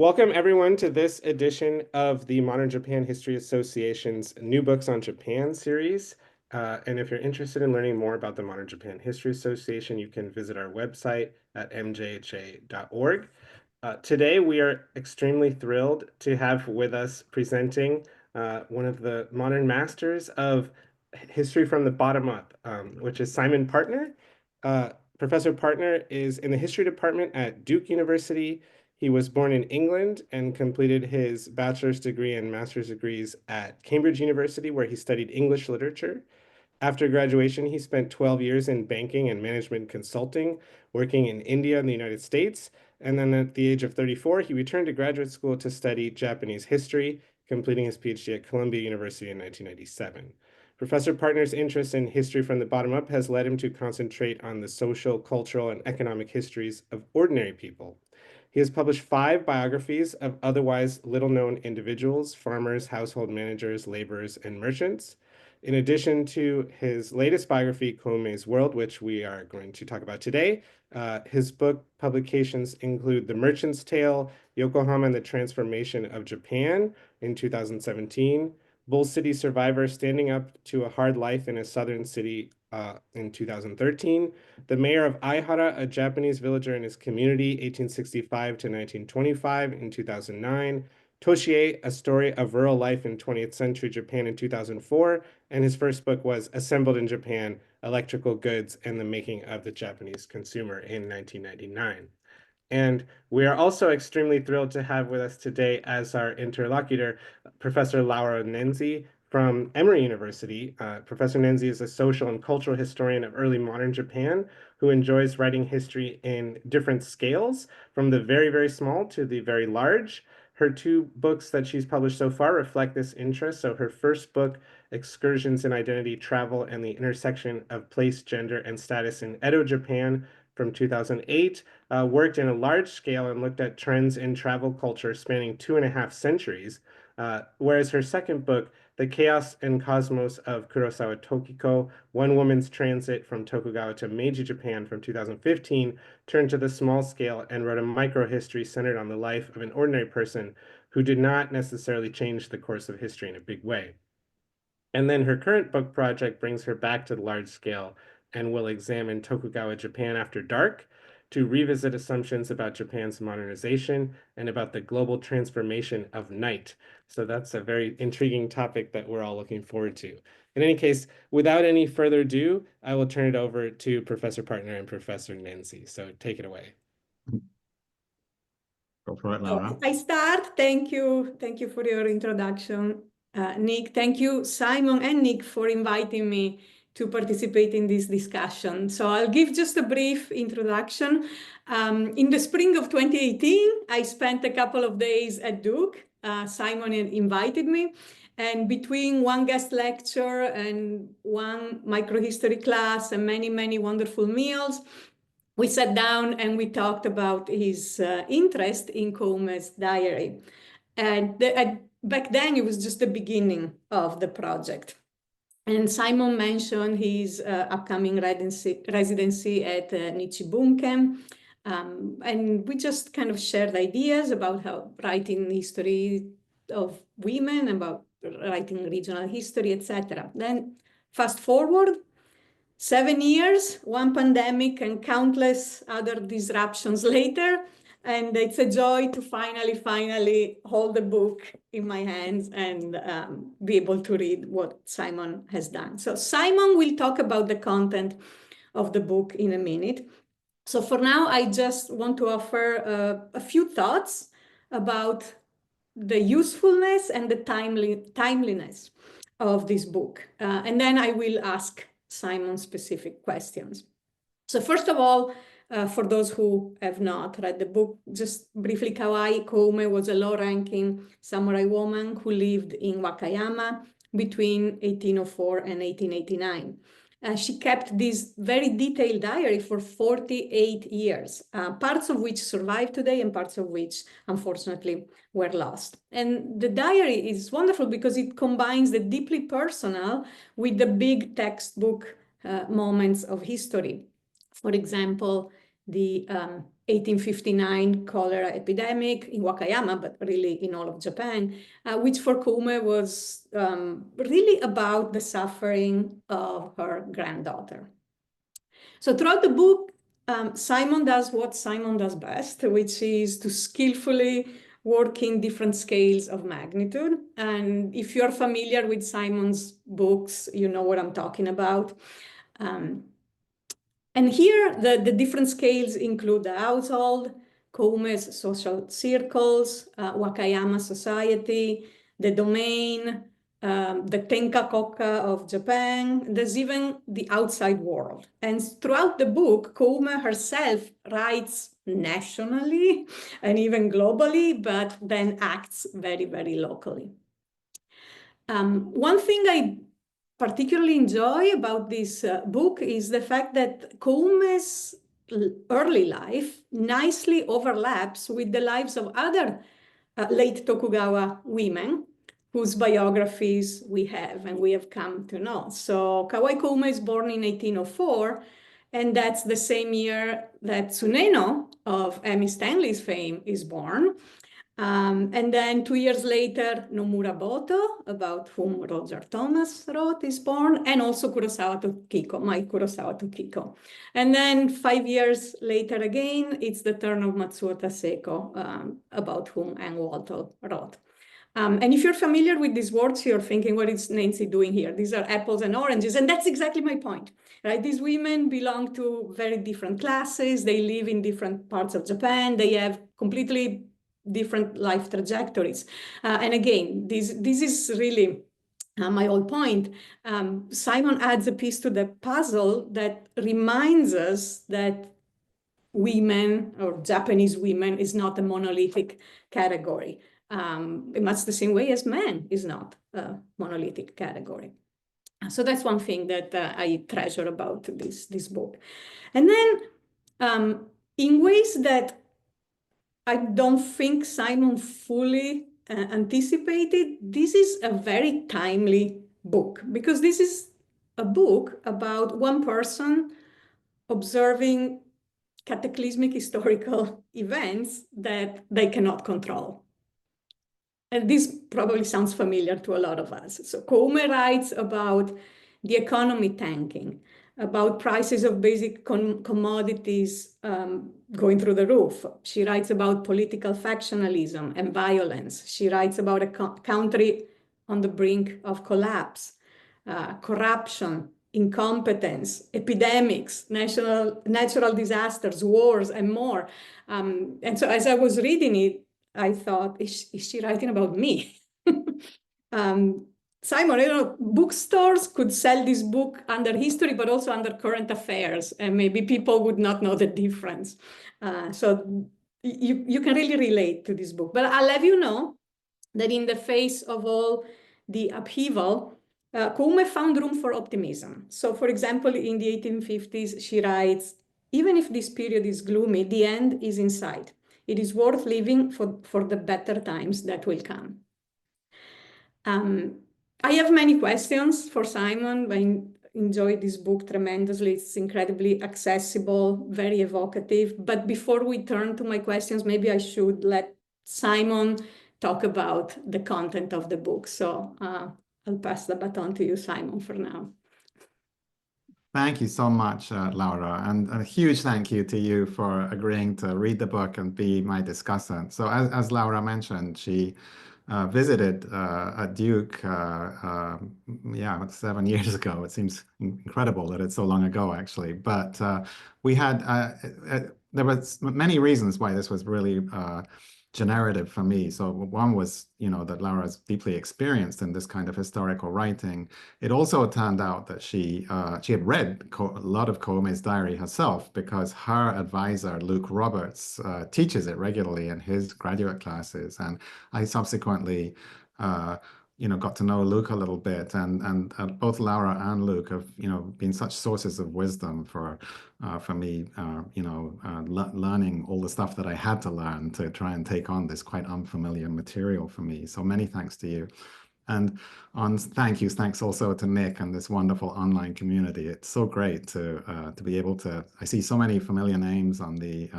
Welcome everyone to this edition of the Modern Japan History Association's New Books on Japan series. And if you're interested in learning more about the Modern Japan History Association, you can visit our website at mjha.org. Today, we are extremely thrilled to have with us presenting one of the modern masters of history from the bottom up, which is Simon Partner. Professor Partner is in the history department at Duke University. He was born in England and completed his bachelor's degree and master's degrees at Cambridge University, where he studied English literature. After graduation, he spent 12 years in banking and management consulting, working in India and the United States. And then at the age of 34, he returned to graduate school to study Japanese history, completing his PhD at Columbia University in 1997. Professor Partner's interest in history from the bottom up has led him to concentrate on the social, cultural, and economic histories of ordinary people. He has published 5 biographies of otherwise little-known individuals, farmers, household managers, laborers, and merchants. In addition to his latest biography, Koume's World, which we are going to talk about today, his book publications include The Merchant's Tale, Yokohama and the Transformation of Japan in 2017, Bull City Survivor, Standing Up to a Hard Life in a Southern City in 2013, The Mayor of Aihara, a Japanese villager in his community, 1865 to 1925 in 2009, Toshie, A Story of Rural Life in 20th Century Japan in 2004, and his first book was Assembled in Japan, Electrical Goods and the Making of the Japanese Consumer in 1999. And we are also extremely thrilled to have with us today as our interlocutor, Professor Laura Nenzi from Emory University. Professor Nenzi is a social and cultural historian of early modern Japan who enjoys writing history in different scales, from the very, very small to the very large. Her 2 books that she's published so far reflect this interest. So her first book, Excursions in Identity, Travel, and the Intersection of Place, Gender, and Status in Edo, Japan, from 2008, worked in a large scale and looked at trends in travel culture spanning 2.5 centuries, whereas her second book, The Chaos and Cosmos of Kurosawa Tokiko, One Woman's Transit from Tokugawa to Meiji Japan from 2015, turned to the small scale and wrote a micro-history centered on the life of an ordinary person who did not necessarily change the course of history in a big way. And then her current book project brings her back to the large scale and will examine Tokugawa Japan after dark to revisit assumptions about Japan's modernization and about the global transformation of night. So that's a very intriguing topic that we're all looking forward to. In any case, without any further ado, I will turn it over to Professor Partner and Professor Nenzi. So take it away. Go for it, Laura. I start. Thank you. Thank you for your introduction, Nick. Thank you, Simon and Nick, for inviting me to participate in this discussion. So I'll give just a brief introduction. In the spring of 2018, I spent a couple of days at Duke. Simon invited me. And between one guest lecture and one microhistory class and many, many wonderful meals, we sat down and we talked about his interest in Koume's diary. And back then, it was just the beginning of the project. And Simon mentioned his upcoming residency at Nichibunken. And we just kind of shared ideas about how writing history of women, about writing regional history, etc. Then fast forward 7 years, one pandemic and countless other disruptions later, and it's a joy to finally hold the book in my hands and be able to read what Simon has done. So Simon will talk about the content of the book in a minute. So for now, I just want to offer a few thoughts about the usefulness and the timeliness of this book. And then I will ask Simon specific questions. So first of all, for those who have not read the book, just briefly, Kawai Koume was a low-ranking samurai woman who lived in Wakayama between 1804 and 1889. She kept this very detailed diary for 48 years, parts of which survive today and parts of which, unfortunately, were lost. And the diary is wonderful because it combines the deeply personal with the big textbook moments of history. For example, the 1859 cholera epidemic in Wakayama, but really in all of Japan, which for Koume was really about the suffering of her granddaughter. So throughout the book, Simon does what Simon does best, which is to skillfully work in different scales of magnitude. And if you're familiar with Simon's books, you know what I'm talking about. And here, the different scales include the household, Koume's social circles, Wakayama society, the domain, the Tenkakoka of Japan. There's even the outside world. And throughout the book, Koume herself writes nationally and even globally, but then acts very, very locally. One thing I particularly enjoy about this book is the fact that Koume's early life nicely overlaps with the lives of other late Tokugawa women whose biographies we have and we have come to know. So Kawai Koume is born in 1804, and that's the same year that Tsuneno of Amy Stanley's fame is born. And then 2 years later, Nomura Boto, about whom Roger Thomas wrote, is born, and also Kurosawa Tokiko, my Kurosawa Tokiko. And then 5 years later again, it's the turn of Matsuo Taseko, about whom Anne Walton wrote. And if you're familiar with these words, you're thinking, what is Nenzi doing here? These are apples and oranges. And that's exactly my point, right? These women belong to very different classes. They live in different parts of Japan. They have completely different life trajectories. And again, this is really my whole point. Simon adds a piece to the puzzle that reminds us that women or Japanese women is not a monolithic category. In much the same way as man is not a monolithic category. So that's one thing that I treasure about this book. And then in ways that I don't think Simon fully anticipated, this is a very timely book, because this is a book about one person observing cataclysmic historical events that they cannot control. And this probably sounds familiar to a lot of us. So Koume writes about the economy tanking, about prices of basic commodities going through the roof. She writes about political factionalism and violence. She writes about a country on the brink of collapse, corruption, incompetence, epidemics, natural disasters, wars, and more. And so as I was reading it, I thought, is she writing about me? Simon, you know, bookstores could sell this book under history, but also under current affairs, and maybe people would not know the difference. So you can really relate to this book. But I'll have you know that in the face of all the upheaval, Koume found room for optimism. So for example, in the 1850s, she writes, even if this period is gloomy, the end is in sight. It is worth living for the better times that will come. I have many questions for Simon. I enjoyed this book tremendously. It's incredibly accessible, very evocative. But before we turn to my questions, maybe I should let Simon talk about the content of the book. So I'll pass the baton to you, Simon, for now. Thank you so much, Laura, and a huge thank you to you for agreeing to read the book and be my discussant. So as Laura mentioned, she visited at Duke, yeah, 7 years ago. It seems incredible that it's so long ago, actually. But we had, there was many reasons why this was really generative for me. So one was, you know, that Laura's deeply experienced in this kind of historical writing. It also turned out that she had read a lot of Koume's diary herself, because her advisor, Luke Roberts, teaches it regularly in his graduate classes. And I subsequently, you know, got to know Luke a little bit, and both Laura and Luke have, you know, been such sources of wisdom for me, you know, learning all the stuff that I had to learn to try and take on this quite unfamiliar material for me. So many thanks to you. And thanks also to Nick and this wonderful online community. It's so great to be able to. I see so many familiar names on the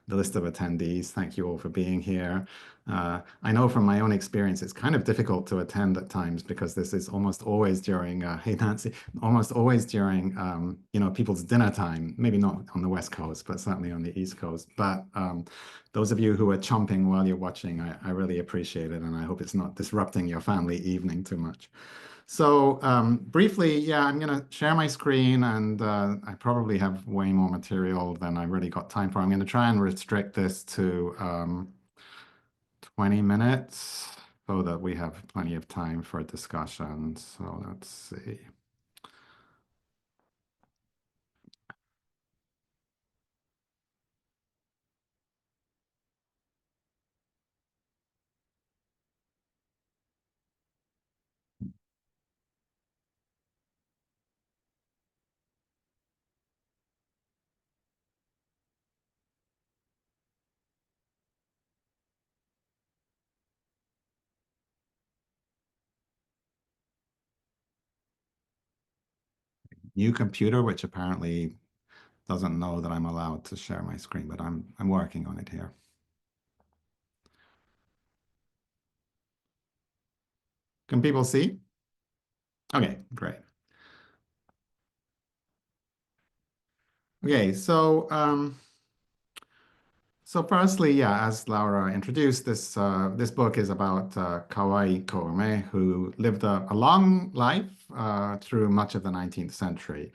list of attendees. Thank you all for being here. I know from my own experience, it's kind of difficult to attend at times because this is almost always during, hey Nancy, almost always during, people's dinner time. Maybe not on the West Coast, but certainly on the East Coast. But those of you who are chomping while you're watching, I really appreciate it, and I hope it's not disrupting your family evening too much. So briefly, yeah, I'm going to share my screen, and I probably have way more material than I really got time for. I'm going to try and restrict this to 20 minutes so that we have plenty of time for discussion. So let's see. New computer, which apparently doesn't know that I'm allowed to share my screen, but I'm working on it here. Can people see? Okay, great. Okay, so firstly, yeah, as Laura introduced, this book is about Kawai Koume, who lived a long life through much of the 19th century.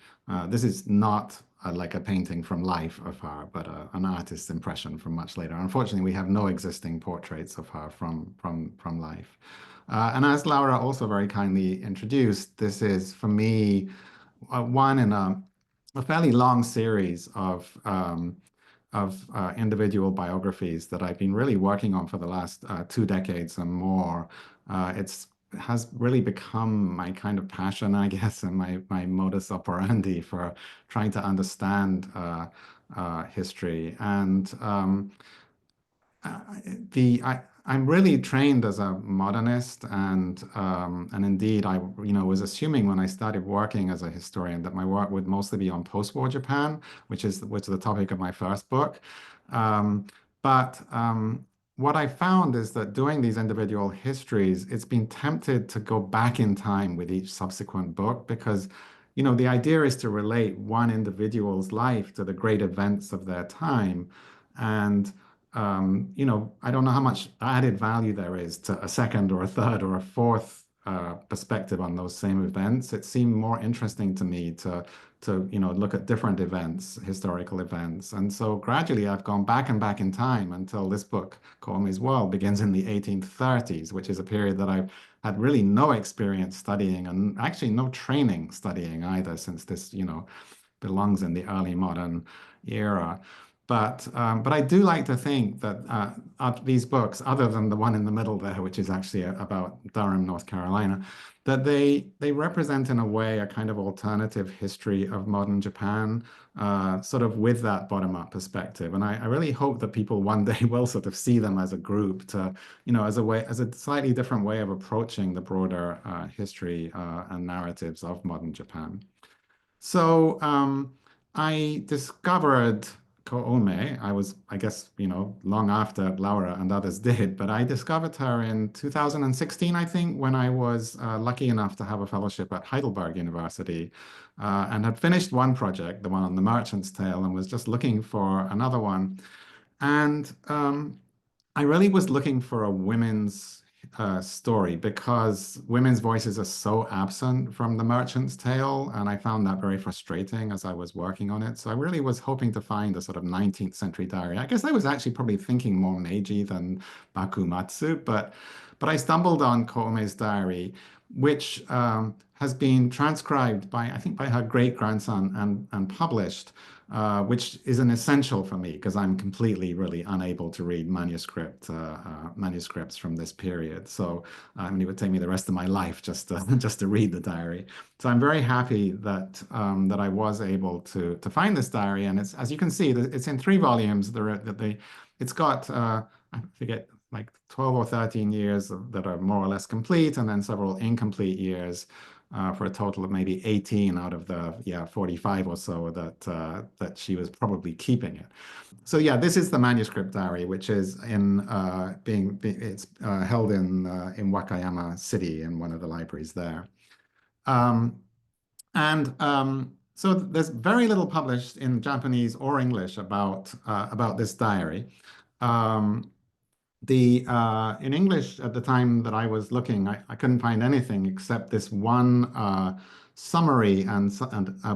This is not like a painting from life of her, but an artist's impression from much later. Unfortunately, we have no existing portraits of her from life. And as Laura also very kindly introduced, this is, for me, one in a fairly long series of individual biographies that I've been really working on for the last 2 decades and more. It has really become my kind of passion, I guess, and my modus operandi for trying to understand history. And I'm really trained as a modernist, and indeed I was assuming when I started working as a historian that my work would mostly be on post-war Japan, which is the topic of my first book. But what I found is that doing these individual histories, it's been tempted to go back in time with each subsequent book because the idea is to relate one individual's life to the great events of their time. And I don't know how much added value there is to a second or a third or a fourth perspective on those same events. It seemed more interesting to me to look at different events, historical events. And so gradually I've gone back and back in time until this book, Koume's World, begins in the 1830s, which is a period that I've had really no experience studying and actually no training studying either, since this, belongs in the early modern era. But I do like to think that these books, other than the one in the middle there, which is actually about Durham, North Carolina, that they represent in a way a kind of alternative history of modern Japan, sort of with that bottom-up perspective. And I really hope that people one day will sort of see them as a group to, as a slightly different way of approaching the broader history and narratives of modern Japan. So I discovered Koume. I guess, long after Laura and others did, but I discovered her in 2016, I think, when I was lucky enough to have a fellowship at Heidelberg University and had finished one project, the one on the Merchant's Tale, and was just looking for another one. And I really was looking for a women's story because women's voices are so absent from The Merchant's Tale, and I found that very frustrating as I was working on it. So I really was hoping to find a sort of 19th century diary. I guess I was actually probably thinking more Meiji than Bakumatsu, but I stumbled on Koume's diary, which has been transcribed by, I think, by her great-grandson and published. Which is an essential for me because I'm completely really unable to read manuscripts from this period. So it would take me the rest of my life just to read the diary. So I'm very happy that I was able to find this diary, and it's, as you can see, it's in 3 volumes. It's got I forget like 12 or 13 years that are more or less complete, and then several incomplete years for a total of maybe 18 out of the 45 or so that she was probably keeping it. So yeah, this is the manuscript diary, which is it's held in Wakayama City in one of the libraries there. So there's very little published in Japanese or English about this diary. In English at the time that I was looking, I couldn't find anything except this one summary and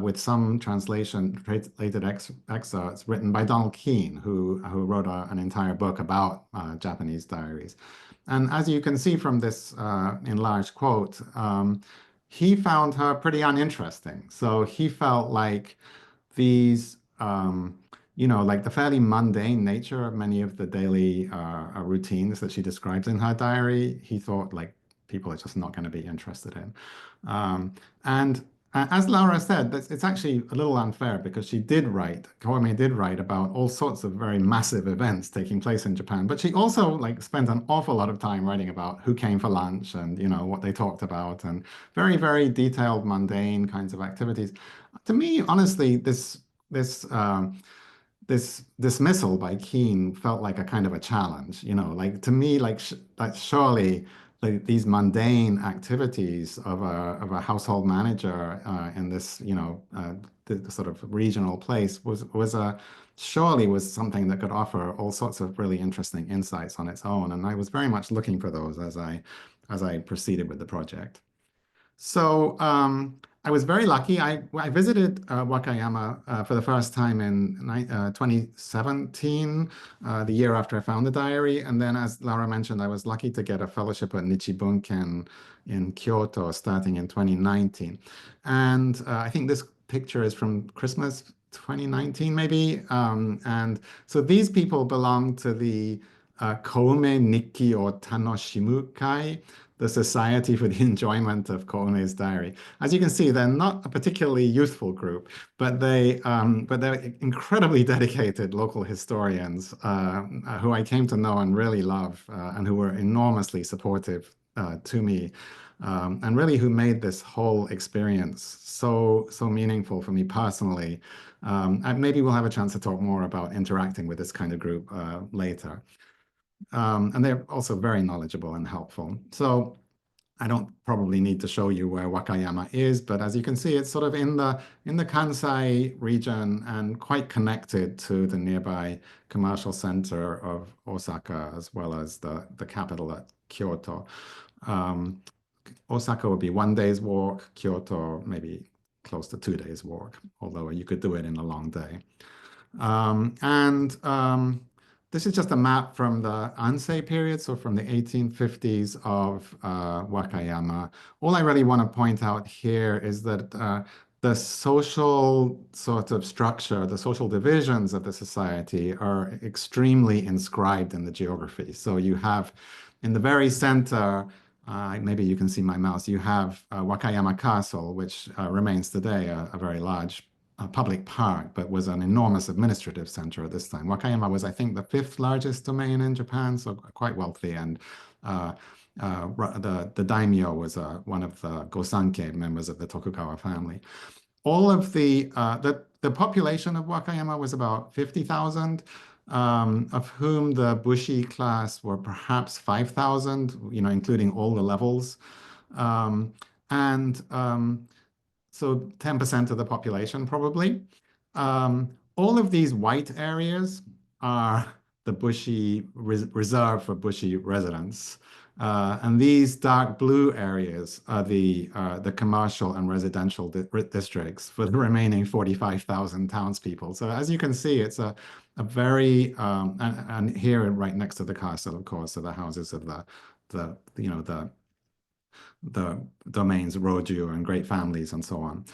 with some translated excerpts written by Donald Keene, who wrote an entire book about Japanese diaries. And as you can see from this enlarged quote, he found her pretty uninteresting. So he felt like these, like the fairly mundane nature of many of the daily routines that she describes in her diary, he thought like people are just not going to be interested in. And as Laura said, it's actually a little unfair because Koume did write about all sorts of very massive events taking place in Japan, but she also like spent an awful lot of time writing about who came for lunch and, what they talked about and very, very detailed, mundane kinds of activities. To me, honestly, this dismissal by Keene felt like a kind of a challenge, like to me, like surely these mundane activities of a household manager in this, the sort of regional place surely was something that could offer all sorts of really interesting insights on its own. And I was very much looking for those as I proceeded with the project. So I was very lucky. I visited Wakayama for the first time in 2017, the year after I found the diary. And then, as Laura mentioned, I was lucky to get a fellowship at Nichibunken in Kyoto starting in 2019. And I think this picture is from Christmas 2019, maybe. And so these people belong to the Koume Nikki or Tanoshimu Kai, the Society for the Enjoyment of Koume's Diary. As you can see, they're not a particularly youthful group, but they're incredibly dedicated local historians who I came to know and really love, and who were enormously supportive to me, and really who made this whole experience so meaningful for me personally. And maybe we'll have a chance to talk more about interacting with this kind of group later. And they're also very knowledgeable and helpful. So I don't probably need to show you where Wakayama is, but as you can see, it's sort of in the Kansai region and quite connected to the nearby commercial center of Osaka, as well as the capital at Kyoto. Osaka would be 1 day's walk, Kyoto maybe close to 2 days walk, although you could do it in a long day. This is just a map from the Ansei period, so from the 1850s of Wakayama. All I really want to point out here is that the social sort of structure, the social divisions of the society are extremely inscribed in the geography. So you have in the very center, maybe you can see my mouse, you have Wakayama Castle, which remains today a very large public park, but was an enormous administrative center at this time. Wakayama was, I think, the 5th largest domain in Japan, so quite wealthy. And the daimyo was one of the Gosanke members of the Tokugawa family. All of the population of Wakayama was about 50,000, of whom the Bushi class were perhaps 5,000, including all the levels. So 10% of the population, probably. All of these white areas are the Bushi reserved for Bushi residents. And these dark blue areas are the commercial and residential districts for the remaining 45,000 townspeople. So as you can see, it's a very, and here right next to the castle, of course, are the houses of the domains, Roju and great families and so on,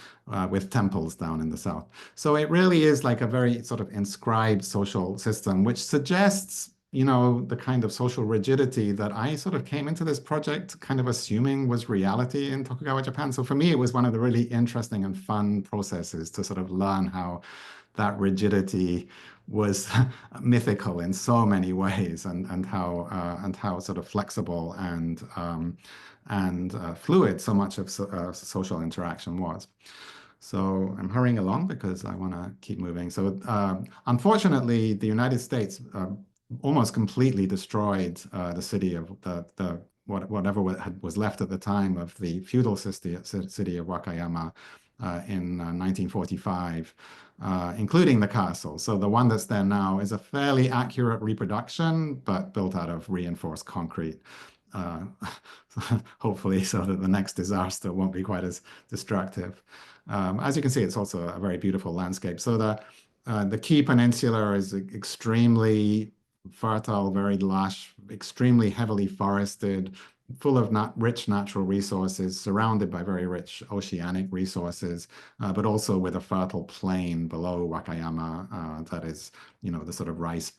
with temples down in the south. So it really is like a very sort of inscribed social system, which suggests, the kind of social rigidity that I sort of came into this project kind of assuming was reality in Tokugawa, Japan. So for me, it was one of the really interesting and fun processes to sort of learn how that rigidity was mythical in so many ways, and how sort of flexible and fluid so much of social interaction was. So I'm hurrying along because I want to keep moving. So unfortunately, the United States almost completely destroyed the city of whatever was left at the time of the feudal city of Wakayama in 1945, including the castle. So the one that's there now is a fairly accurate reproduction, but built out of reinforced concrete. Hopefully, so that the next disaster won't be quite as destructive. As you can see, it's also a very beautiful landscape. So the Key Peninsula is extremely fertile, very lush, extremely heavily forested, full of rich natural resources, surrounded by very rich oceanic resources, but also with a fertile plain below Wakayama that is, the sort of rice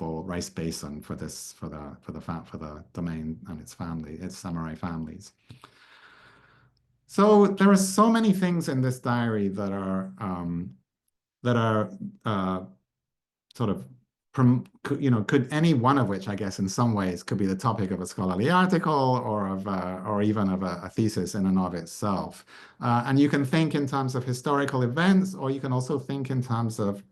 basin for the domain and its samurai families. So there are so many things in this diary that are sort of, could any one of which, I guess, in some ways, could be the topic of a scholarly article or even of a thesis in and of itself. And you can think in terms of historical events, or you can also think in terms of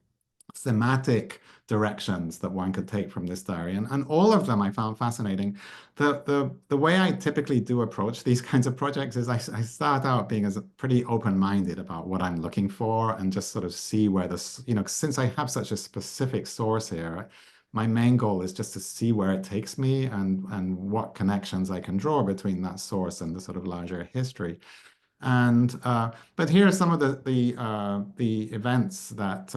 thematic directions that one could take from this diary. And all of them I found fascinating. The way I typically do approach these kinds of projects is I start out being as pretty open-minded about what I'm looking for, and just sort of see where this, since I have such a specific source here, my main goal is just to see where it takes me and what connections I can draw between that source and the sort of larger history. And but here are some of the events that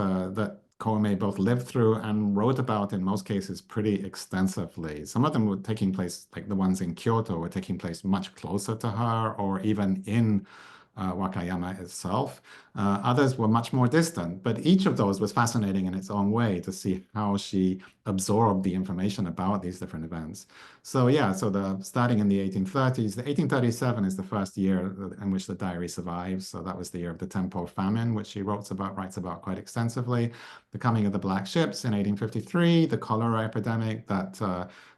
Koume both lived through and wrote about, in most cases, pretty extensively. Some of them were taking place, like the ones in Kyoto, were taking place much closer to her, or even in Wakayama itself. Others were much more distant, but each of those was fascinating in its own way to see how she absorbed the information about these different events. So yeah, so starting in the 1830s, the 1837 is the first year in which the diary survives. So that was the year of the Tempo famine, which she writes about quite extensively. The coming of the black ships in 1853, the cholera epidemic that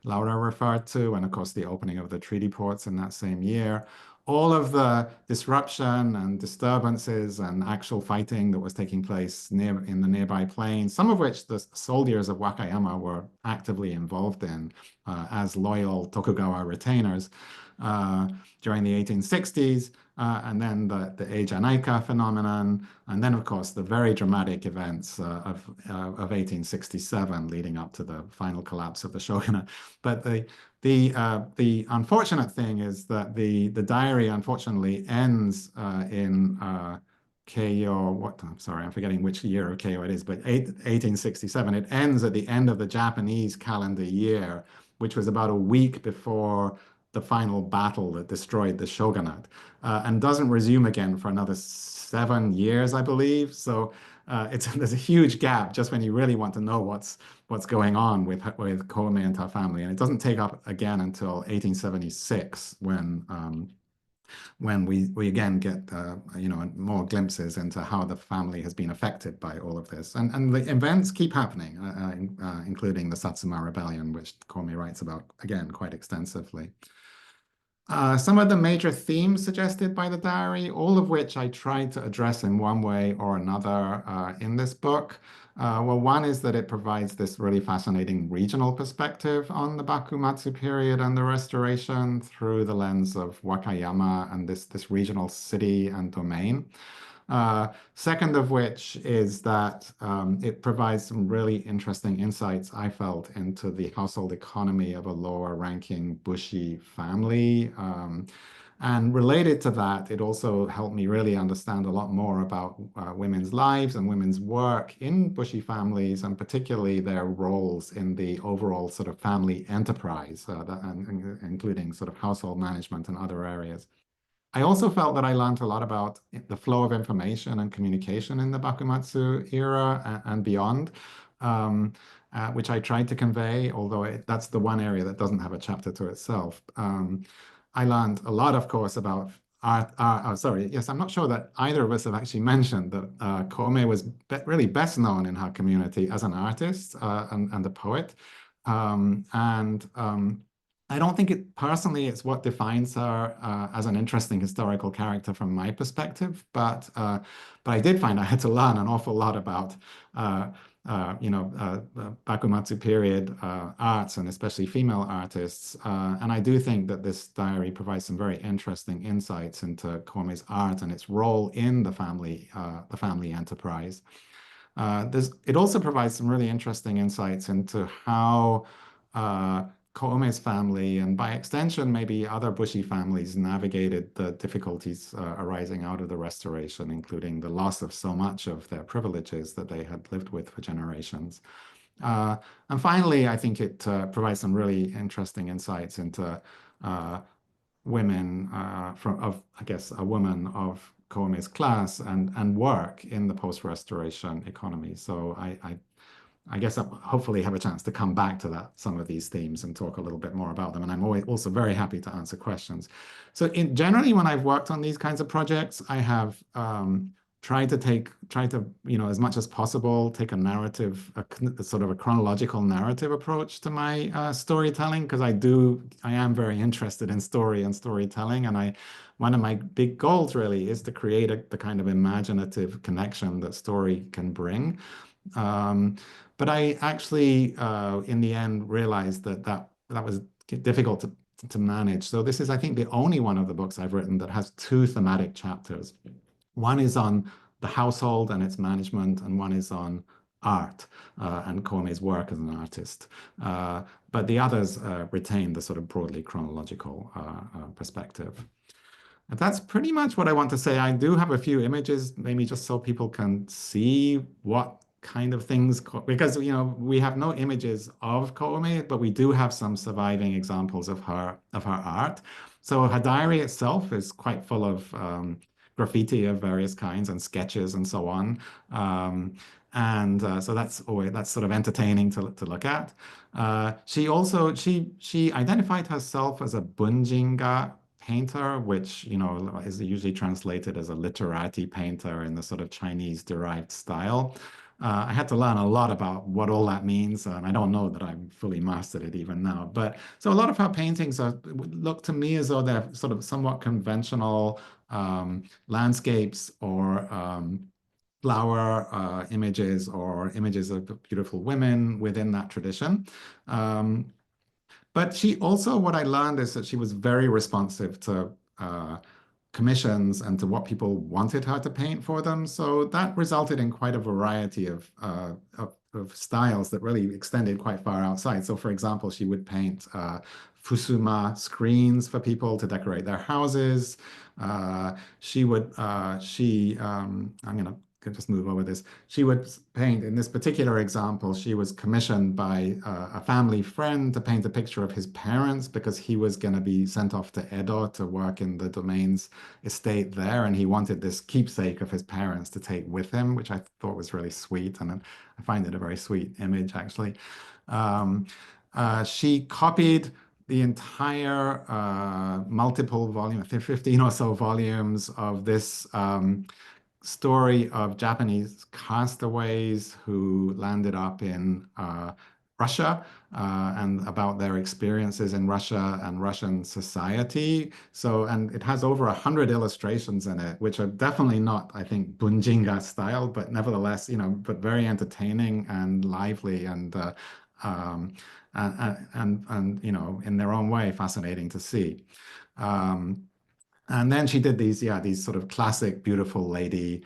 Laura referred to, and of course the opening of the treaty ports in that same year. All of the disruption and disturbances and actual fighting that was taking place in the nearby plains, some of which the soldiers of Wakayama were actively involved in as loyal Tokugawa retainers during the 1860s, and then the Eiji phenomenon, and then, of course, the very dramatic events of 1867 leading up to the final collapse of the shogunate. But the unfortunate thing is that the diary unfortunately ends in Keio, I'm sorry, I'm forgetting which year of Keio it is, but 1867. It ends at the end of the Japanese calendar year, which was about a week before the final battle that destroyed the shogunate, and doesn't resume again for another 7 years, I believe. So there's a huge gap just when you really want to know what's going on with Koume and her family, and it doesn't take up again until 1876 when we again get more glimpses into how the family has been affected by all of this, and the events keep happening, including the Satsuma Rebellion, which Koume writes about again quite extensively. Some of the major themes suggested by the diary, all of which I tried to address in one way or another in this book. Well, one is that it provides this really fascinating regional perspective on the Bakumatsu period and the Restoration through the lens of Wakayama and this regional city and domain. Second of which is that it provides some really interesting insights, I felt, into the household economy of a lower-ranking Bushi family. And related to that, it also helped me really understand a lot more about women's lives and women's work in Bushi families, and particularly their roles in the overall sort of family enterprise, including sort of household management and other areas. I also felt that I learned a lot about the flow of information and communication in the Bakumatsu era and beyond, which I tried to convey, although that's the one area that doesn't have a chapter to itself. I learned a lot, of course, about sorry, yes, I'm not sure that either of us have actually mentioned that Koume was really best known in her community as an artist and a poet. I don't think it's what defines her as an interesting historical character from my perspective, but I did find I had to learn an awful lot about Bakumatsu period arts and especially female artists. And I do think that this diary provides some very interesting insights into Koume's art and its role in the family enterprise. It also provides some really interesting insights into how Koume's family, and by extension, maybe other Bushi families, navigated the difficulties arising out of the Restoration, including the loss of so much of their privileges that they had lived with for generations. And finally, I think it provides some really interesting insights into women I guess, a woman of Koume's class and work in the post-Restoration economy. So I guess I'll hopefully have a chance to come back to some of these themes and talk a little bit more about them. And I'm always also very happy to answer questions. So generally, when I've worked on these kinds of projects, I have tried to, as much as possible, take a narrative, a sort of a chronological narrative approach to my storytelling, because I am very interested in story and storytelling. And one of my big goals really is to create the kind of imaginative connection that story can bring. But I actually, in the end, realized that was difficult to manage. So this is, I think, the only one of the books I've written that has two thematic chapters. One is on the household and its management, and one is on art and Koume's work as an artist. But the others retain the sort of broadly chronological perspective. And that's pretty much what I want to say. I do have a few images, maybe just so people can see what kind of things, because we have no images of Koume, but we do have some surviving examples of her art. So her diary itself is quite full of graffiti of various kinds and sketches and so on. So that's sort of entertaining to look at. She identified herself as a bunjinga painter, which is usually translated as a literati painter in the sort of Chinese derived style. I had to learn a lot about what all that means, and I don't know that I've fully mastered it even now. But so a lot of her paintings look to me as though they're sort of somewhat conventional landscapes or flower images or images of beautiful women within that tradition. But she also, what I learned is that she was very responsive to commissions and to what people wanted her to paint for them. So that resulted in quite a variety of styles that really extended quite far outside. So for example, she would paint fusuma screens for people to decorate their houses. I'm going to just move over this. She would paint, in this particular example, she was commissioned by a family friend to paint a picture of his parents because he was going to be sent off to Edo to work in the domain's estate there. And he wanted this keepsake of his parents to take with him, which I thought was really sweet. And I find it a very sweet image, actually. She copied the entire multiple volume, I think 15 or so volumes of this story of Japanese castaways who landed up in Russia and about their experiences in Russia and Russian society. And it has over 100 illustrations in it, which are definitely not, I think, bunjinga style, but nevertheless, but very entertaining and lively and in their own way, fascinating to see. And then she did these sort of classic, beautiful lady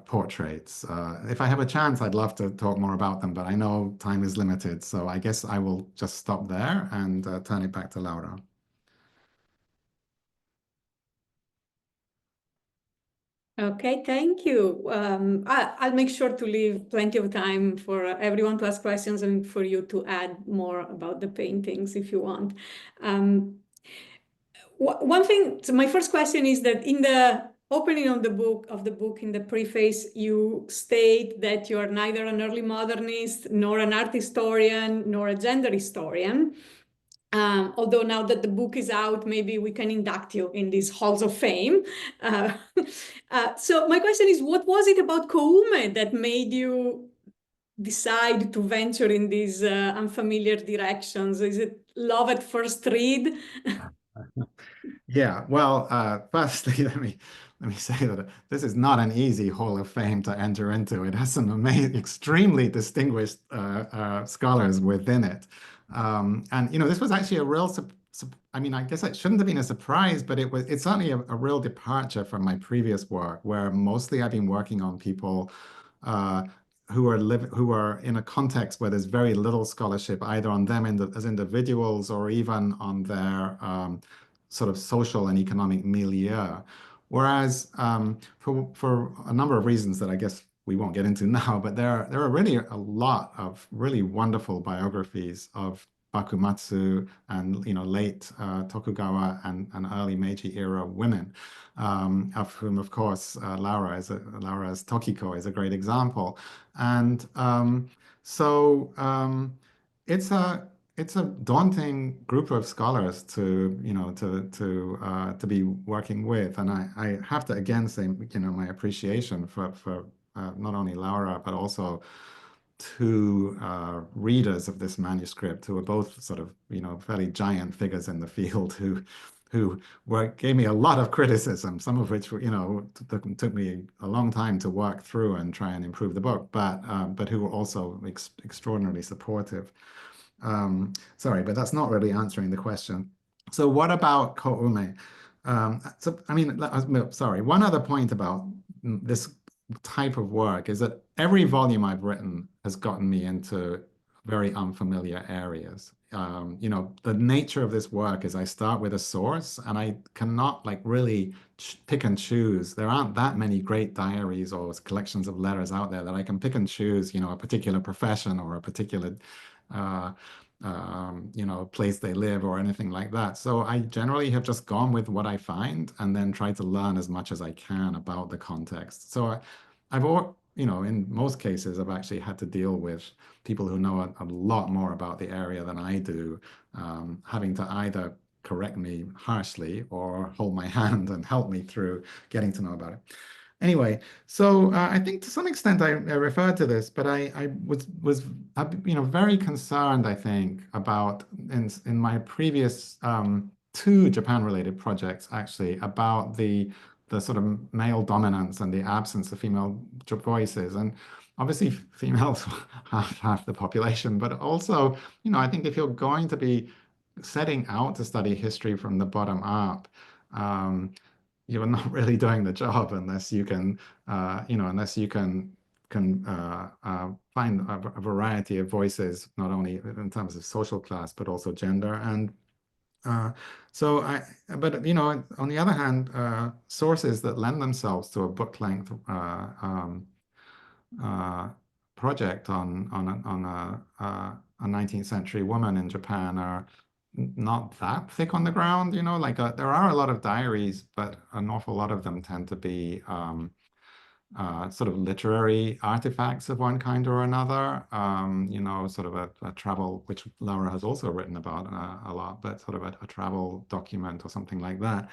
portraits. If I have a chance, I'd love to talk more about them, but I know time is limited. So I guess I will just stop there and turn it back to Laura. Okay, thank you. I'll make sure to leave plenty of time for everyone to ask questions and for you to add more about the paintings if you want. One thing, so my first question is that in the opening of the book, in the preface, you state that you are neither an early modernist, nor an art historian, nor a gender historian. Although now that the book is out, maybe we can induct you in these halls of fame. So my question is, what was it about Koume that made you decide to venture in these unfamiliar directions? Is it love at first read? Yeah, well, firstly, let me say that this is not an easy Hall of Fame to enter into. It has some amazing, extremely distinguished scholars within it, and this was actually a real. I mean, I guess it shouldn't have been a surprise, but it's certainly a real departure from my previous work, where mostly I've been working on people. Uh, who are in a context where there's very little scholarship either on them as individuals or even on their sort of social and economic milieu. Whereas for a number of reasons that I guess we won't get into now, but there are really a lot of really wonderful biographies of Bakumatsu and late Tokugawa and early Meiji era women, of whom of course Laura's Tokiko is a great example, and it's a daunting group of scholars to be working with, and I have to again say my appreciation for not only Laura but also two readers of this manuscript who are both sort of fairly giant figures in the field who gave me a lot of criticism, some of which took me a long time to work through and try and improve the book, but who were also extraordinarily supportive. Sorry, but that's not really answering the question. So what about Koume? So I mean, sorry, one other point about this type of work is that every volume I've written has gotten me into very unfamiliar areas. The nature of this work is I start with a source and I cannot really pick and choose. There aren't that many great diaries or collections of letters out there that I can pick and choose, a particular profession or a particular uh, place they live or anything like that. So I generally have just gone with what I find and then try to learn as much as I can about the context. So in most cases, I've actually had to deal with people who know a lot more about the area than I do, having to either correct me harshly or hold my hand and help me through getting to know about it. Anyway, so I think to some extent I referred to this, but I was very concerned, I think, about in my previous two Japan-related projects actually about the sort of male dominance and the absence of female voices, and obviously females half the population, but also I think if you're going to be setting out to study history from the bottom up. You're not really doing the job unless you can, find a variety of voices, not only in terms of social class but also gender. And but on the other hand, sources that lend themselves to a book length uh, project on a 19th century woman in Japan are not that thick on the ground, there are a lot of diaries, but an awful lot of them tend to be sort of literary artifacts of one kind or another, sort of a travel, which Laura has also written about a lot, but sort of a travel document or something like that.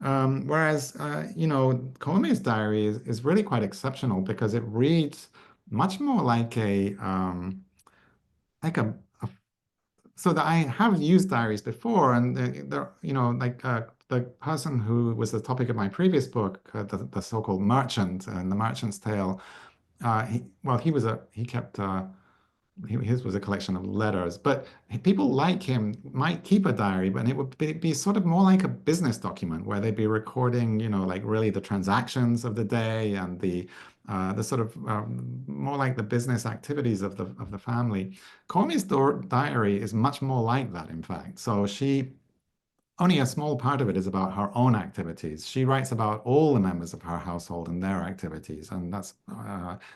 Whereas, Koume's diary is really quite exceptional because it reads much more like like a so that I have used diaries before, and they're, the person who was the topic of my previous book, the so-called merchant and the merchant's tale. He kept his was a collection of letters, but people like him might keep a diary, but it would be sort of more like a business document where they'd be recording, really the transactions of the day and the sort of more like the business activities of the family. Koume's diary is much more like that, in fact. So only a small part of it is about her own activities. She writes about all the members of her household and their activities, and that's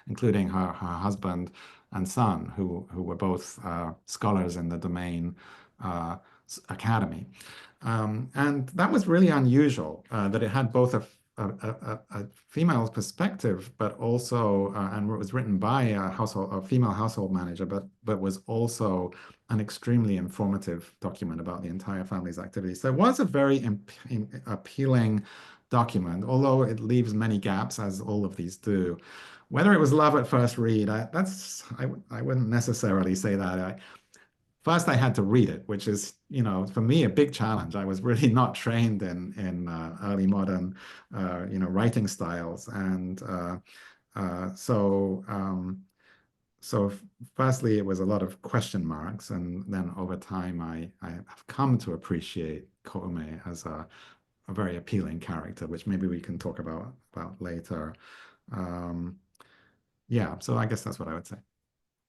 including her husband and son, who were both scholars in the domain academy. And that was really unusual, that it had both a female perspective, but also, and it was written by a female household manager, but was also an extremely informative document about the entire family's activities. So it was a very appealing document, although it leaves many gaps, as all of these do. Whether it was love at first read, I wouldn't necessarily say that. First, I had to read it, which is, for me, a big challenge. I was really not trained in early modern, writing styles, and so firstly, it was a lot of question marks, and then over time, I have come to appreciate Koume as a very appealing character, which maybe we can talk about later. Yeah, so I guess that's what I would say.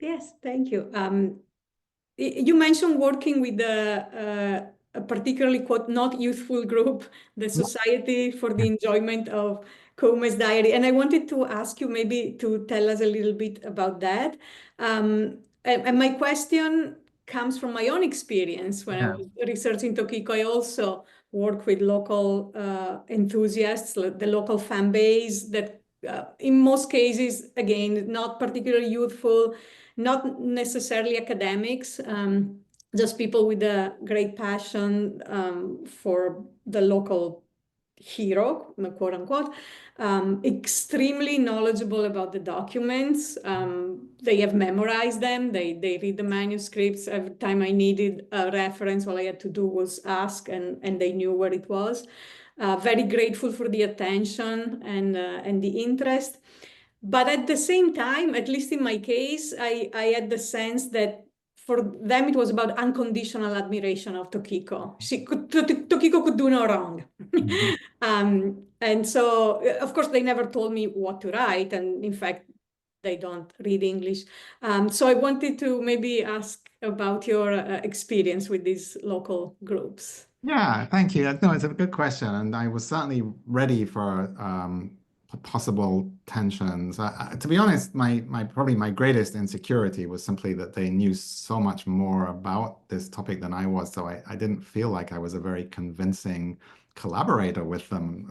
Yes, thank you. You mentioned working with a particularly, quote, not youthful group, the Society for the Enjoyment of Koume's Diary. And I wanted to ask you maybe to tell us a little bit about that. And my question comes from my own experience when I was researching Tokiko. I also work with local enthusiasts, the local fan base that in most cases, again, not particularly youthful, not necessarily academics, just people with a great passion for the local hero, quote unquote, extremely knowledgeable about the documents. They have memorized them. They read the manuscripts. Every time I needed a reference, all I had to do was ask, and they knew where it was. Very grateful for the attention and the interest. But at the same time, at least in my case, I had the sense that for them it was about unconditional admiration of Tokiko. Tokiko could do no wrong. Mhm. And so, of course, they never told me what to write. And in fact, they don't read English. So I wanted to maybe ask about your experience with these local groups. Yeah, thank you. No, it's a good question, and I was certainly ready for possible tensions. To be honest, probably my greatest insecurity was simply that they knew so much more about this topic than I was, so I didn't feel like I was a very convincing collaborator with them.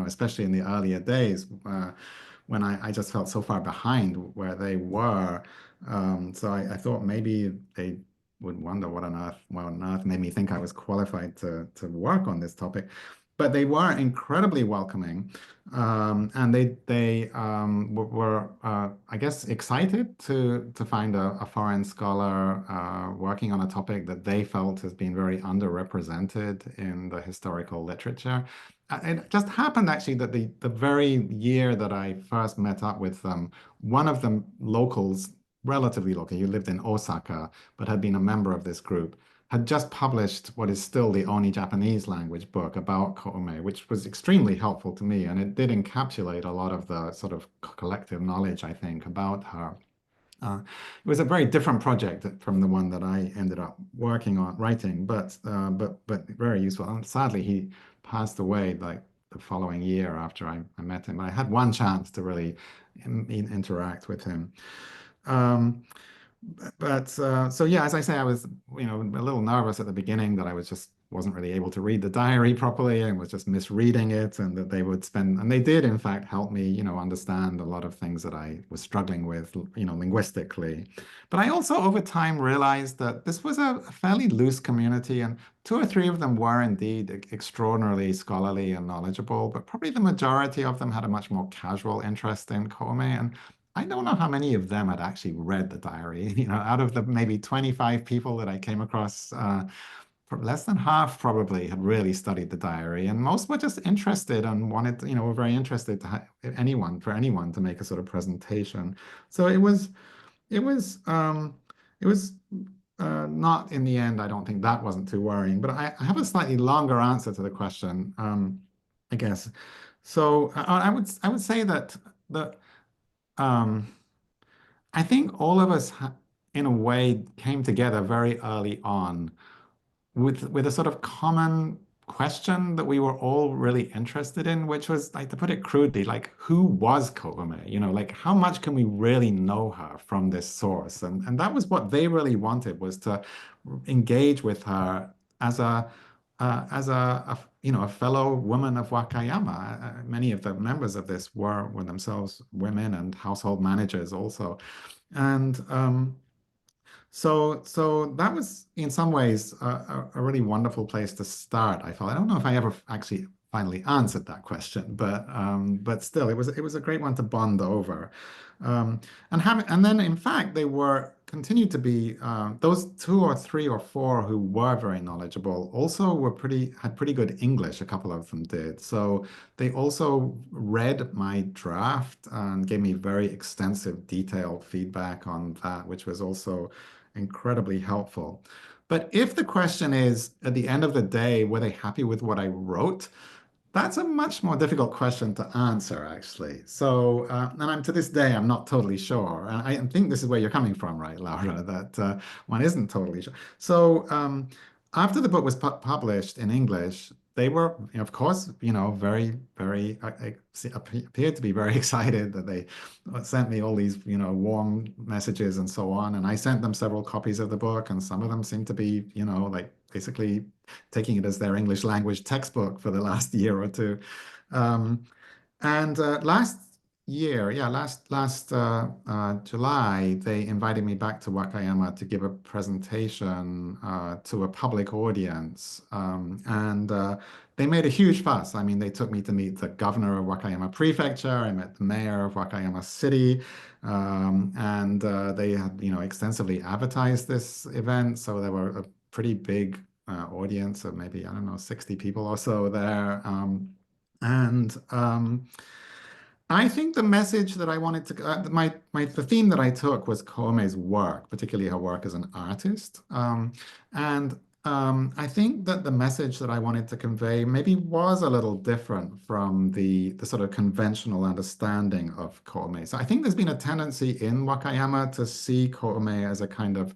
Especially in the earlier days when I just felt so far behind where they were. So I thought maybe they would wonder what on earth made me think I was qualified to work on this topic. But they were incredibly welcoming, and they were I guess excited to find a foreign scholar working on a topic that they felt has been very underrepresented in the historical literature. It just happened actually that the very year that I first met up with them, one of them locals, relatively local, he lived in Osaka, but had been a member of this group, had just published what is still the only Japanese language book about Koume, which was extremely helpful to me. And it did encapsulate a lot of the sort of collective knowledge, I think, about her. It was a very different project from the one that I ended up working on, writing, but very useful. And sadly, he passed away like the following year after I met him. I had one chance to really interact with him. So yeah, as I say, I was, a little nervous at the beginning that I wasn't really able to read the diary properly and was just misreading it, and that and they did in fact help me, understand a lot of things that I was struggling with, linguistically. But I also over time realized that this was a fairly loose community, and two or three of them were indeed extraordinarily scholarly and knowledgeable, but probably the majority of them had a much more casual interest in Koume. And I don't know how many of them had actually read the diary. Out of the maybe 25 people that I came across, less than half probably had really studied the diary, and most were just interested and wanted, were very interested to have for anyone to make a sort of presentation. So it was not in the end. I don't think that wasn't too worrying. But I have a slightly longer answer to the question, I guess. So I would say that the I think all of us, in a way, came together very early on with a sort of common question that we were all really interested in, which was, like, to put it crudely, like, who was Koume? Like, how much can we really know her from this source? And that was what they really wanted, was to engage with her as a as a fellow woman of Wakayama. Many of the members of this were themselves women and household managers also. And so that was in some ways a really wonderful place to start, I felt. I don't know if I ever actually finally answered that question, but still it was a great one to bond over. And then in fact they continued to be those 2 or 3 or 4 who were very knowledgeable also had pretty good English. A couple of them did. So they also read my draft and gave me very extensive, detailed feedback on that, which was also incredibly helpful. But if the question is, at the end of the day, were they happy with what I wrote? That's a much more difficult question to answer, actually. So, and to this day, I'm not totally sure. And I think this is where you're coming from, right, Laura, that one isn't totally sure. So, after the book was published in English, they were, of course, very, very, appeared to be very excited that they sent me all these, warm messages and so on. And I sent them several copies of the book, and some of them seemed to be, like basically taking it as their English language textbook for the last year or two. And last year, last July, they invited me back to Wakayama to give a presentation to a public audience. And they made a huge fuss. I mean, they took me to meet the governor of Wakayama Prefecture. I met the mayor of Wakayama City. And they had, extensively advertised this event. So there were a pretty big audience of maybe, I don't know, 60 people or so there. And I think the message that I wanted to, the theme that I took was Koume's work, particularly her work as an artist. And I think that the message that I wanted to convey maybe was a little different from the sort of conventional understanding of Koume. So I think there's been a tendency in Wakayama to see Koume as a kind of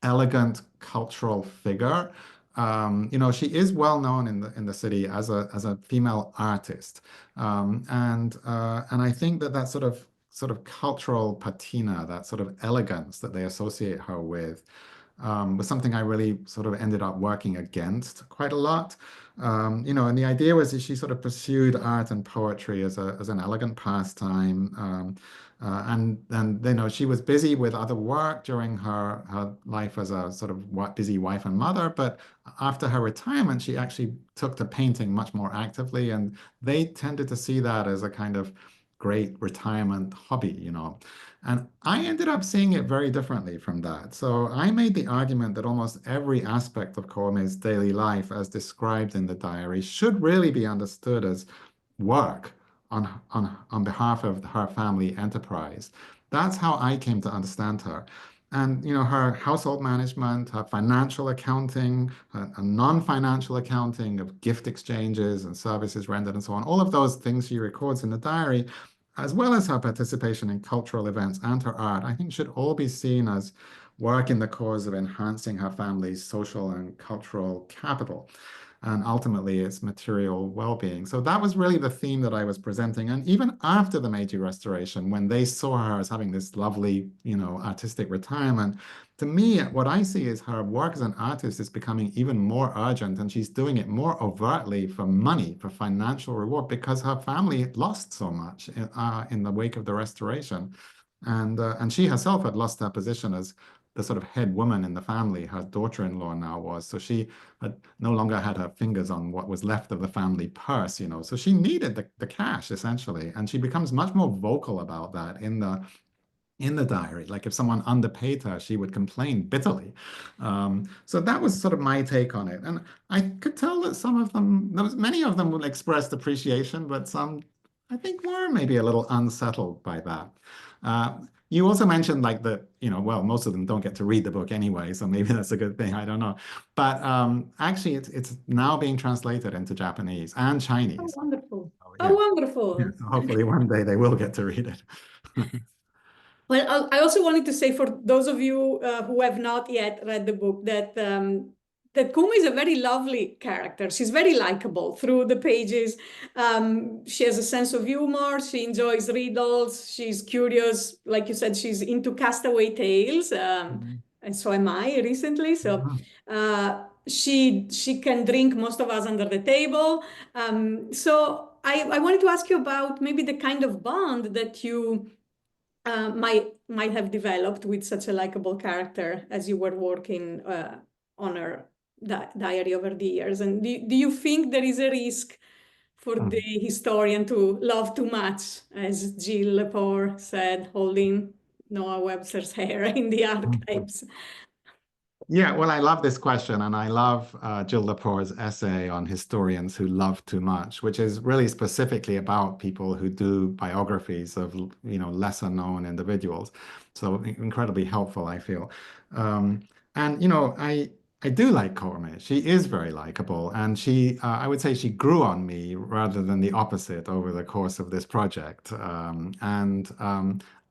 elegant cultural figure. She is well known in the city as a female artist, and I think that sort of cultural patina, that sort of elegance that they associate her with, was something I really sort of ended up working against quite a lot. And the idea was that she sort of pursued art and poetry as an elegant pastime. And she was busy with other work during her life as a sort of busy wife and mother. But after her retirement, she actually took to painting much more actively. And they tended to see that as a kind of great retirement hobby. And I ended up seeing it very differently from that. So I made the argument that almost every aspect of Koume's daily life, as described in the diary, should really be understood as work on behalf of her family enterprise. That's how I came to understand her. And her household management, her financial accounting, her non-financial accounting of gift exchanges and services rendered and so on, all of those things she records in the diary, as well as her participation in cultural events and her art, I think should all be seen as work in the cause of enhancing her family's social and cultural capital, and ultimately its material well-being. So that was really the theme that I was presenting. And even after the Meiji Restoration, when they saw her as having this lovely, artistic retirement, to me, what I see is her work as an artist is becoming even more urgent, and she's doing it more overtly for money, for financial reward, because her family lost so much in the wake of the Restoration. And she herself had lost her position as the sort of head woman in the family. Her daughter-in-law now was. So she had no longer had her fingers on what was left of the family purse, So she needed the cash, essentially. And she becomes much more vocal about that in the diary. Like if someone underpaid her, she would complain bitterly. So that was sort of my take on it. And I could tell that many of them would express appreciation, but some, I think, were maybe a little unsettled by that. You also mentioned like well, most of them don't get to read the book anyway, so maybe that's a good thing. I don't know. But actually, it's now being translated into Japanese and Chinese. Oh, wonderful. So, Oh, wonderful. yeah, so hopefully one day they will get to read it. Well, I also wanted to say for those of you who have not yet read the book that Koume is a very lovely character. She's very likable through the pages. She has a sense of humor. She enjoys riddles. She's curious. Like you said, she's into castaway tales. And so am I recently. So she can drink most of us under the table. So I wanted to ask you about maybe the kind of bond that you might have developed with such a likable character as you were working on her diary over the years. And do you think there is a risk for the historian to love too much, as Jill Lepore said, holding Noah Webster's hair in the archives? Yeah, well, I love this question, and I love Jill Lepore's essay on historians who love too much, which is really specifically about people who do biographies of, lesser known individuals. So incredibly helpful, I feel. Um, and I do like Koume. She is very likable, and I would say she grew on me rather than the opposite over the course of this project.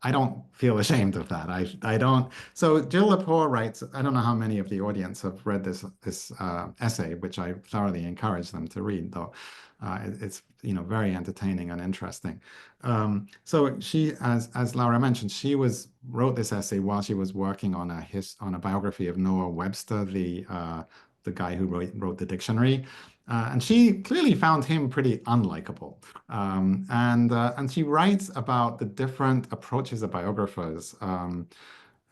I don't feel ashamed of that. I don't. So Jill Lepore writes, I don't know how many of the audience have read this essay, which I thoroughly encourage them to read, though it's very entertaining and interesting. So she, as Laura mentioned, wrote this essay while she was working on a biography of Noah Webster, the guy who wrote the dictionary. And she clearly found him pretty unlikable. And she writes about the different approaches of biographers.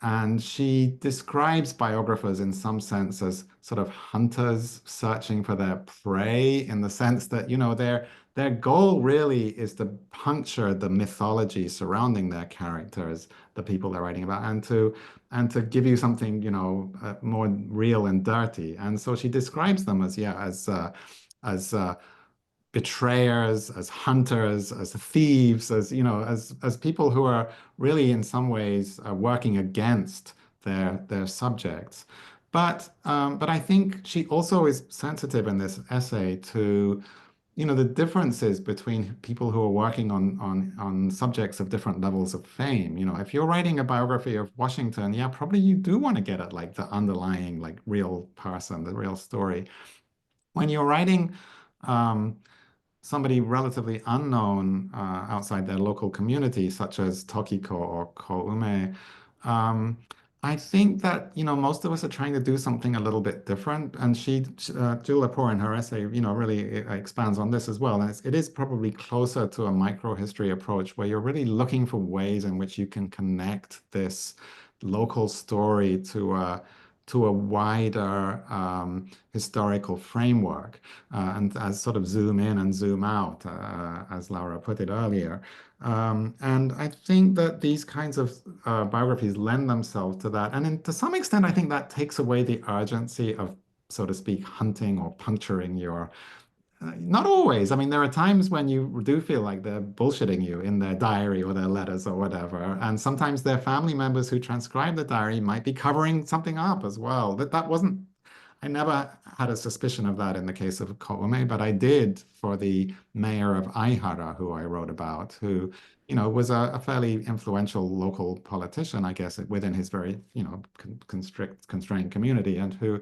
And she describes biographers in some sense as sort of hunters searching for their prey, in the sense that, their goal really is to puncture the mythology surrounding their characters, the people they're writing about, and to give you something, more real and dirty. And so she describes them as betrayers, as hunters, as thieves, as people who are really in some ways working against their subjects. But I think she also is sensitive in this essay to the differences between people who are working on subjects of different levels of fame. If you're writing a biography of Washington, yeah, probably you do want to get at like the underlying like real person, the real story. When you're writing somebody relatively unknown outside their local community, such as Tokiko or Koume, I think that most of us are trying to do something a little bit different. And Jill Lepore in her essay, really expands on this as well. And it is probably closer to a microhistory approach, where you're really looking for ways in which you can connect this local story to a wider historical framework, and as sort of zoom in and zoom out, as Laura put it earlier. And I think that these kinds of biographies lend themselves to that. And to some extent, I think that takes away the urgency of, so to speak, hunting or puncturing your not always. I mean, there are times when you do feel like they're bullshitting you in their diary or their letters or whatever. And sometimes their family members who transcribe the diary might be covering something up as well. That wasn't, I never had a suspicion of that in the case of Koume, but I did for the mayor of Aihara, who I wrote about, who, was a fairly influential local politician, I guess, within his very, constrained community, and who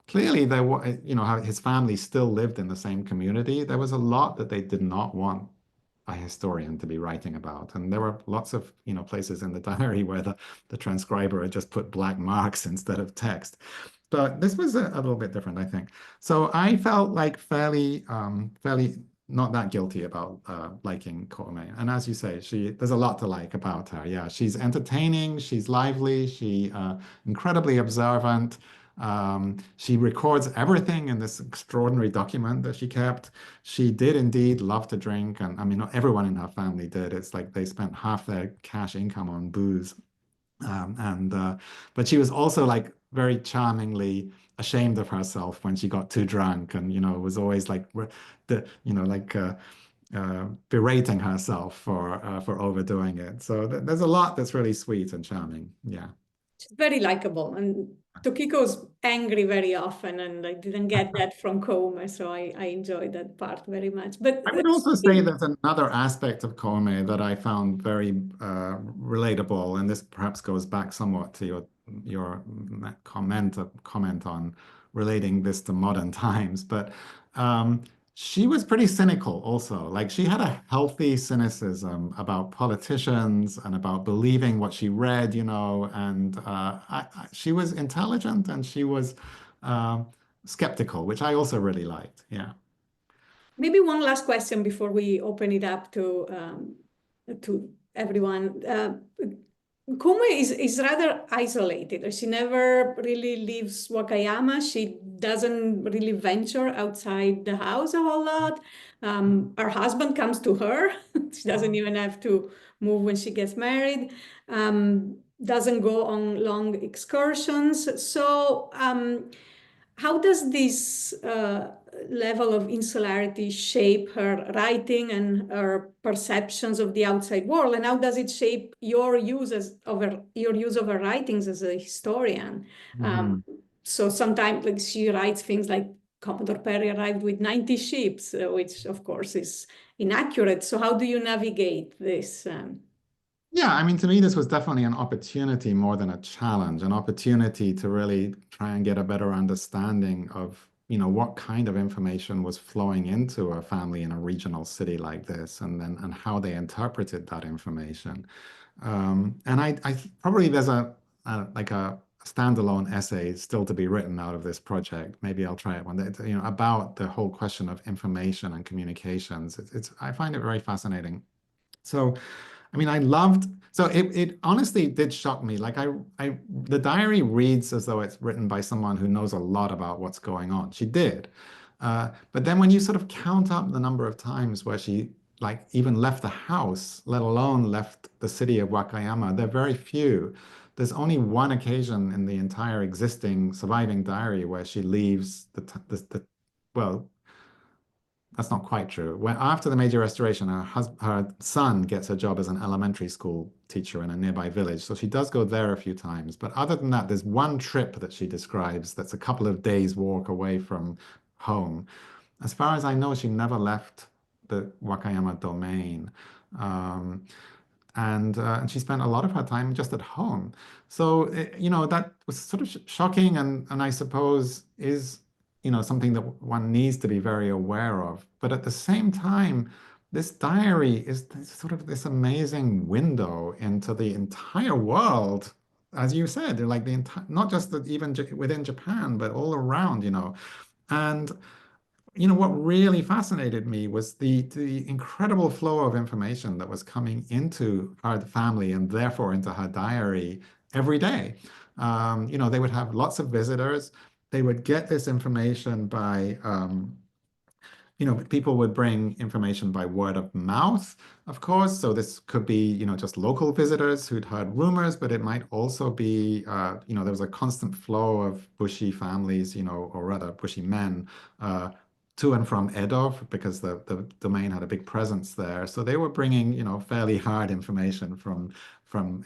clearly there was, how his family still lived in the same community. There was a lot that they did not want a historian to be writing about. And there were lots of, places in the diary where the transcriber had just put black marks instead of text. But this was a little bit different, I think. So I felt like fairly not that guilty about liking Koume. And as you say, there's a lot to like about her. Yeah, she's entertaining, she's lively, she incredibly observant. She records everything in this extraordinary document that she kept. She did indeed love to drink, and I mean, not everyone in her family did. It's like they spent half their cash income on booze. But she was also like very charmingly ashamed of herself when she got too drunk, and was always like berating herself for overdoing it. So there's a lot that's really sweet and charming. Yeah. She's very likable, and Tokiko's angry very often, and I didn't get that from Koume, so I enjoyed that part very much. But I would also say there's another aspect of Koume that I found very relatable, and this perhaps goes back somewhat to your comment on relating this to modern times. But she was pretty cynical also. Like, she had a healthy cynicism about politicians and about believing what she read, and she was intelligent, and she was skeptical, which I also really liked. Yeah. Maybe one last question before we open it up to everyone. Koume is rather isolated. She never really leaves Wakayama. She doesn't really venture outside the house a whole lot. Her husband comes to her. She doesn't even have to move when she gets married. Doesn't go on long excursions. So how does this level of insularity shape her writing and her perceptions of the outside world, and how does it shape your use of her writings as a historian? So sometimes, like, she writes things like Commodore Perry arrived with 90 ships, which of course is inaccurate. So how do you navigate this? Yeah, I mean, to me, this was definitely an opportunity more than a challenge, an opportunity to really try and get a better understanding of, what kind of information was flowing into a family in a regional city like this, and how they interpreted that information. And I probably there's like a standalone essay still to be written out of this project. Maybe I'll try it one day, about the whole question of information and communications. I find it very fascinating. So, I mean, I loved, so it honestly did shock me. Like the diary reads as though it's written by someone who knows a lot about what's going on. She did. But then when you sort of count up the number of times where she like even left the house, let alone left the city of Wakayama, they're very few. There's only one occasion in the entire existing surviving diary where she leaves well, that's not quite true. When after the Meiji Restoration, her son gets a job as an elementary school teacher in a nearby village. So she does go there a few times. But other than that, there's one trip that she describes that's a couple of days' walk away from home. As far as I know, she never left the Wakayama domain. Um, and she spent a lot of her time just at home. So that was sort of shocking, and I suppose is something that one needs to be very aware of. But at the same time, this diary is sort of this amazing window into the entire world, as you said, like the entire, not just even within Japan, but all around, and what really fascinated me was the incredible flow of information that was coming into her family and therefore into her diary every day. They would have lots of visitors. They would get this information by people would bring information by word of mouth, of course. So this could be, just local visitors who'd heard rumors, but it might also be, there was a constant flow of Bushi families, or rather Bushi men, to and from Edo because the domain had a big presence there. So they were bringing, fairly hard information from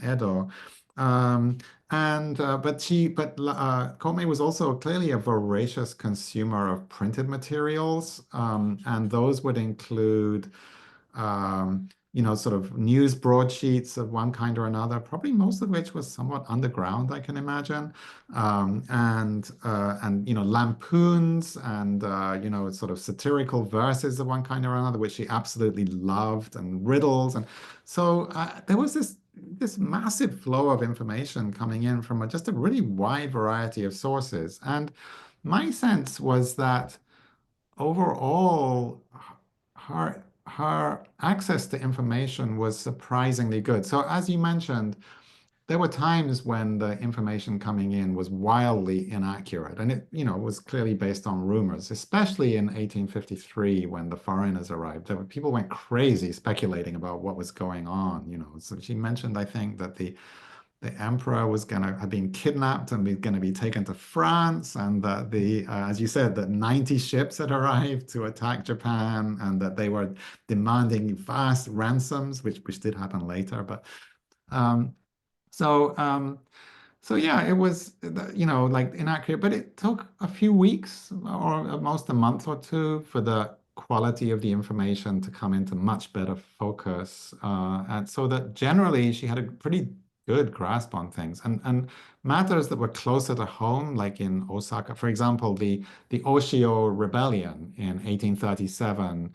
Edo. Um, but Koume was also clearly a voracious consumer of printed materials, and those would include, sort of news broadsheets of one kind or another, probably most of which was somewhat underground, I can imagine, and lampoons and sort of satirical verses of one kind or another, which she absolutely loved, and riddles, and so there was this massive flow of information coming in from just a really wide variety of sources. And my sense was that overall, her access to information was surprisingly good. So as you mentioned, there were times when the information coming in was wildly inaccurate, and it, was clearly based on rumors, especially in 1853 when the foreigners arrived. People went crazy speculating about what was going on, So she mentioned, I think, that the emperor was going to have been kidnapped and going to be taken to France, and that as you said, that 90 ships had arrived to attack Japan, and that they were demanding vast ransoms, which did happen later, but. Um, so, so yeah, it was, like inaccurate, but it took a few weeks or at most a month or two for the quality of the information to come into much better focus. And so that generally she had a pretty good grasp on things, and matters that were closer to home, like in Osaka, for example, the Oshio Rebellion in 1837,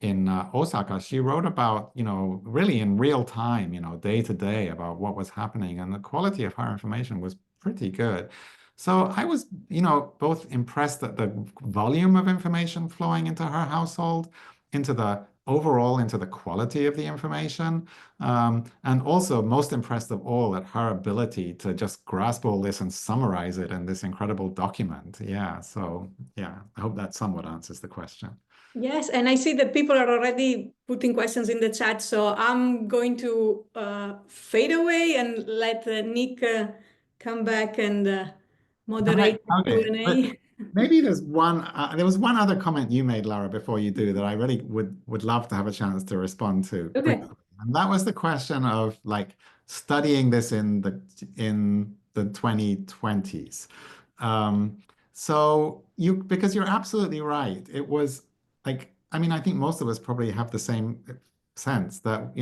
in Osaka, she wrote about, really in real time, day to day about what was happening. And the quality of her information was pretty good. So I was, both impressed at the volume of information flowing into her household, into the quality of the information, and also most impressed of all at her ability to just grasp all this and summarize it in this incredible document. Yeah. So yeah, I hope that somewhat answers the question. Yes, and I see that people are already putting questions in the chat, so I'm going to fade away and let Nick come back and moderate the Okay, but Q&A. maybe there was one other comment you made, Laura, before you do that I really would love to have a chance to respond to Okay. briefly. And that was the question of like studying this in the 2020s. Um, because you're absolutely right. It was like, I mean, I think most of us probably have the same sense that,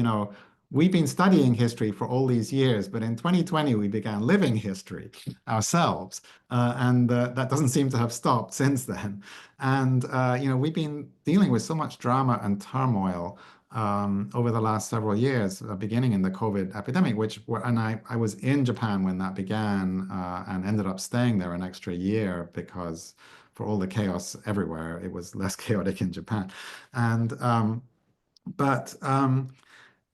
we've been studying history for all these years, but in 2020 we began living history ourselves. And that doesn't seem to have stopped since then. And, we've been dealing with so much drama and turmoil over the last several years, beginning in the COVID epidemic, and I was in Japan when that began and ended up staying there an extra year because for all the chaos everywhere, it was less chaotic in Japan. And, but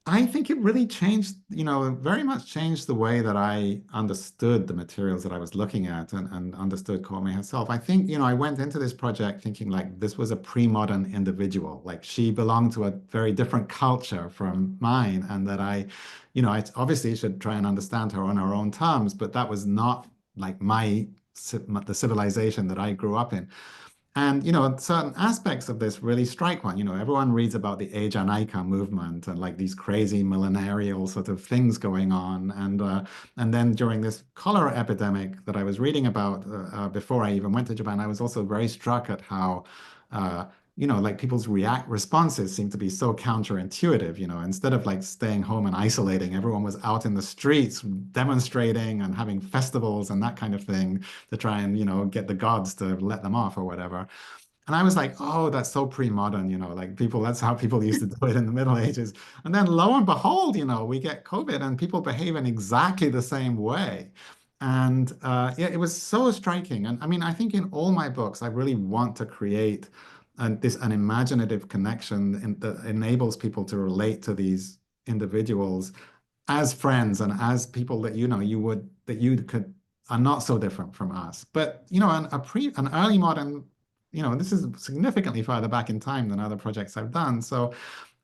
I think it really changed, very much changed the way that I understood the materials that I was looking at and understood Koume herself. I think, I went into this project thinking like this was a pre-modern individual, like she belonged to a very different culture from mine, and that I obviously should try and understand her on her own terms, but that was not like the civilization that I grew up in. And, certain aspects of this really strike one. Everyone reads about the Age-Anaika movement and like these crazy millenarial sort of things going on. And then during this cholera epidemic that I was reading about before I even went to Japan, I was also very struck at how, like people's responses seem to be so counterintuitive. Instead of like staying home and isolating, everyone was out in the streets demonstrating and having festivals and that kind of thing to try and, get the gods to let them off or whatever. And I was like, oh, that's so pre-modern, like that's how people used to do it in the Middle Ages. And then lo and behold, we get COVID and people behave in exactly the same way. And yeah, it was so striking. And I mean, I think in all my books, I really want to create an imaginative connection that enables people to relate to these individuals as friends and as people that you could are not so different from us. But an early modern, this is significantly farther back in time than other projects I've done. So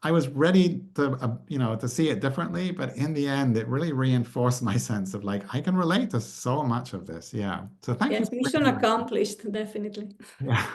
I was ready to see it differently, but in the end, it really reinforced my sense of like I can relate to so much of this. Yeah. So thank you Yes, for mission bringing that. accomplished, definitely. Yeah.